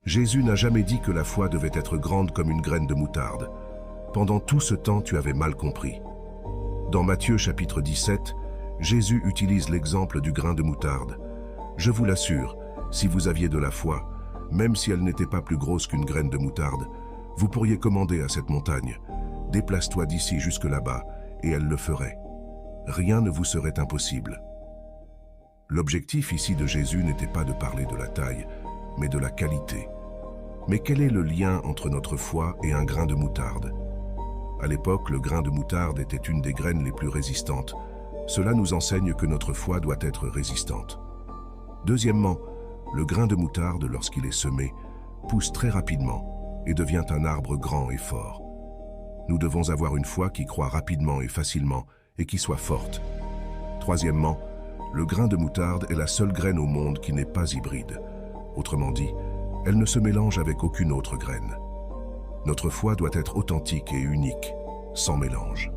Jésus n'a jamais dit que la foi devait être grande comme une graine de moutarde. Pendant tout ce temps, tu avais mal compris. Dans Matthieu chapitre 17, Jésus utilise l'exemple du grain de moutarde. Je vous l'assure, si vous aviez de la foi, même si elle n'était pas plus grosse qu'une graine de moutarde, vous pourriez commander à cette montagne, « Déplace-toi d'ici jusque là-bas » et elle le ferait. Rien ne vous serait impossible. L'objectif ici de Jésus n'était pas de parler de la taille, mais de la qualité. Mais quel est le lien entre notre foi et un grain de moutarde? À l'époque, le grain de moutarde était une des graines les plus résistantes. Cela nous enseigne que notre foi doit être résistante. Deuxièmement, le grain de moutarde, lorsqu'il est semé, pousse très rapidement et devient un arbre grand et fort. Nous devons avoir une foi qui croît rapidement et facilement et qui soit forte. Troisièmement, le grain de moutarde est la seule graine au monde qui n'est pas hybride. Autrement dit, elle ne se mélange avec aucune autre graine. Notre foi doit être authentique et unique, sans mélange.